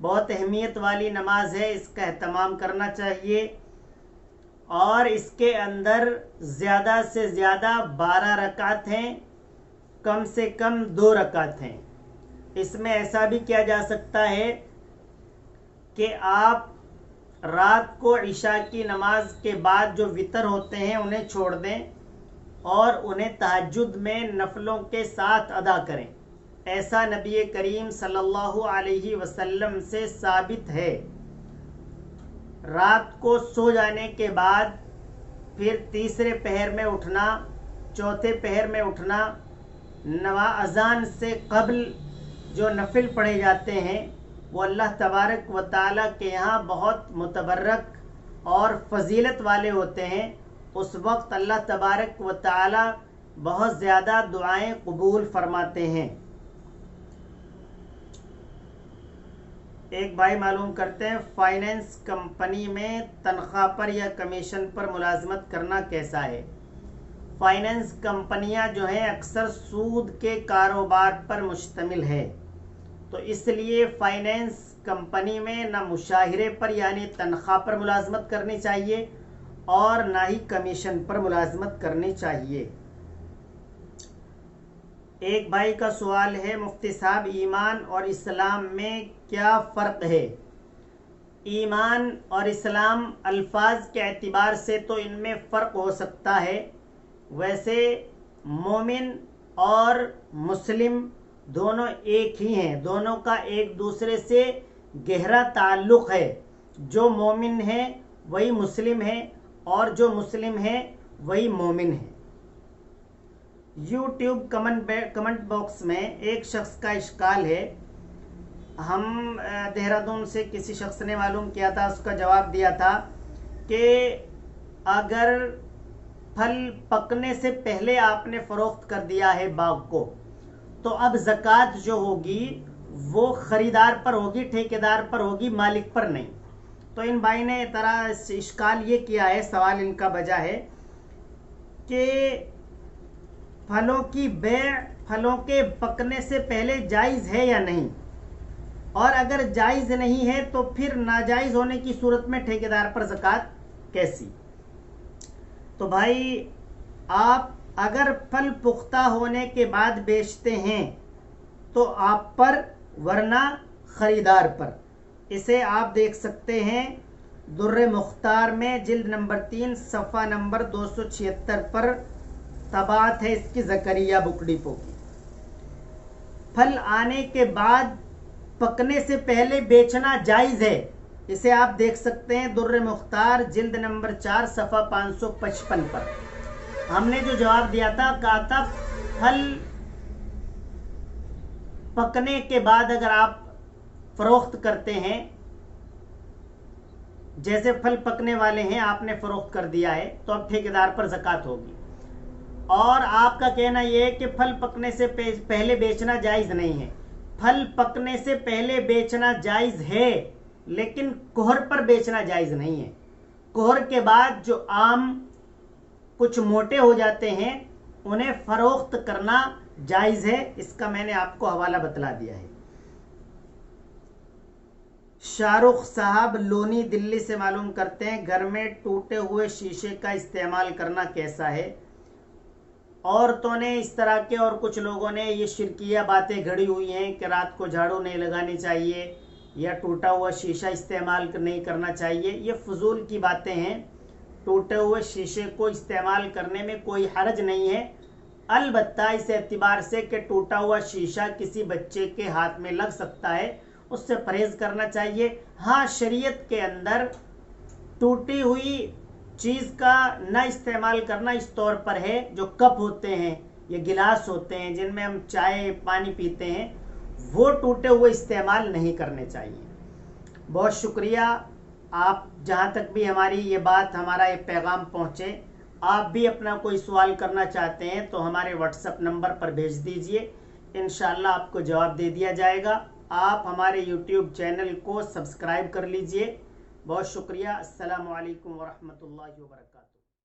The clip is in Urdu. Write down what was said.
بہت اہمیت والی نماز ہے، اس کا اہتمام کرنا چاہیے، اور اس کے اندر زیادہ سے زیادہ 12 رکعت ہیں، کم سے کم 2 رکعت ہیں۔ اس میں ایسا بھی کیا جا سکتا ہے کہ آپ رات کو عشاء کی نماز کے بعد جو وتر ہوتے ہیں انہیں چھوڑ دیں اور انہیں تہجد میں نفلوں کے ساتھ ادا کریں۔ ایسا نبی کریم صلی اللہ علیہ وسلم سے ثابت ہے۔ رات کو سو جانے کے بعد پھر تیسرے پہر میں اٹھنا، چوتھے پہر میں اٹھنا، اذان سے قبل جو نفل پڑھے جاتے ہیں وہ اللہ تبارک و تعالیٰ کے یہاں بہت متبرک اور فضیلت والے ہوتے ہیں۔ اس وقت اللہ تبارک و تعالیٰ بہت زیادہ دعائیں قبول فرماتے ہیں۔ ایک بھائی معلوم کرتے ہیں فائنینس کمپنی میں تنخواہ پر یا کمیشن پر ملازمت کرنا کیسا ہے؟ فائنینس کمپنیاں جو ہیں اکثر سود کے کاروبار پر مشتمل ہے، تو اس لیے فائنینس کمپنی میں نہ مشاہرے پر یعنی تنخواہ پر ملازمت کرنی چاہیے اور نہ ہی کمیشن پر ملازمت کرنی چاہیے۔ ایک بھائی کا سوال ہے مفتی صاحب ایمان اور اسلام میں کیا فرق ہے؟ ایمان اور اسلام الفاظ کے اعتبار سے تو ان میں فرق ہو سکتا ہے، ویسے مومن اور مسلم دونوں ایک ہی ہیں، دونوں کا ایک دوسرے سے گہرا تعلق ہے۔ جو مومن ہے وہی مسلم ہے اور جو مسلم ہے وہی مومن ہے۔ یوٹیوب کمنٹ باکس میں ایک شخص کا اشکال ہے، ہم دہرادون سے کسی شخص نے معلوم کیا تھا، اس کا جواب دیا تھا کہ اگر پھل پکنے سے پہلے آپ نے فروخت کر دیا ہے باغ کو تو اب زکوٰۃ جو ہوگی وہ خریدار پر ہوگی، ٹھیکیدار پر ہوگی، مالک پر نہیں۔ تو ان بھائی نے طرح اشکال یہ کیا ہے، سوال ان کا بجا ہے کہ پھلوں کی بیع پھلوں کے پکنے سے پہلے جائز ہے یا نہیں، اور اگر جائز نہیں ہے تو پھر ناجائز ہونے کی صورت میں ٹھیکیدار پر زکوٰۃ کیسی؟ تو بھائی آپ اگر پھل پختہ ہونے کے بعد بیچتے ہیں تو آپ پر، ورنہ خریدار پر۔ اسے آپ دیکھ سکتے ہیں در مختار میں جلد نمبر 3 صفحہ نمبر 276 پر طباعت ہے اس کی زکریا بک ڈپو کی۔ پھل آنے کے بعد پکنے سے پہلے بیچنا جائز ہے، اسے آپ دیکھ سکتے ہیں در مختار جلد نمبر 4 صفحہ 555 پر۔ ہم نے جو جواب دیا تھا، کہا تھا پھل پکنے کے بعد اگر آپ فروخت کرتے ہیں، جیسے پھل پکنے والے ہیں آپ نے فروخت کر دیا ہے تو اب ٹھیکیدار پر زکوٰۃ ہوگی، اور آپ کا کہنا یہ ہے کہ پھل پکنے سے پہلے بیچنا جائز نہیں ہے۔ پھل پکنے سے پہلے بیچنا جائز ہے لیکن کوہر پر بیچنا جائز نہیں ہے۔ کوہر کے بعد جو آم کچھ موٹے ہو جاتے ہیں انہیں فروخت کرنا جائز ہے، اس کا میں نے آپ کو حوالہ بتلا دیا ہے۔ شاہ رخ صاحب لونی دلی سے معلوم کرتے ہیں گھر میں ٹوٹے ہوئے شیشے کا استعمال کرنا کیسا ہے؟ عورتوں نے اس طرح کے اور کچھ لوگوں نے یہ شرکیہ باتیں گھڑی ہوئی ہیں کہ رات کو جھاڑو نہیں لگانی چاہیے یا ٹوٹا ہوا شیشہ استعمال نہیں کرنا چاہیے۔ یہ فضول کی باتیں ہیں، ٹوٹے ہوئے شیشے کو استعمال کرنے میں کوئی حرج نہیں ہے، البتہ اس اعتبار سے کہ ٹوٹا ہوا شیشہ کسی بچے کے ہاتھ میں لگ سکتا ہے، اس سے پرہیز کرنا چاہیے۔ ہاں، شریعت کے اندر ٹوٹی ہوئی چیز کا نہ استعمال کرنا اس طور پر ہے، جو کپ ہوتے ہیں یا گلاس ہوتے ہیں جن میں ہم چائے پانی پیتے ہیں، وہ ٹوٹے ہوئے استعمال نہیں کرنے چاہیے۔ بہت شکریہ، آپ جہاں تک بھی ہماری یہ بات، ہمارا یہ پیغام پہنچے، آپ بھی اپنا کوئی سوال کرنا چاہتے ہیں تو ہمارے واٹس ایپ نمبر پر بھیج دیجئے، انشاءاللہ آپ کو جواب دے دیا جائے گا۔ آپ ہمارے یوٹیوب چینل کو سبسکرائب کر لیجئے۔ بہت شکریہ، السلام علیکم ورحمۃ اللہ وبرکاتہ۔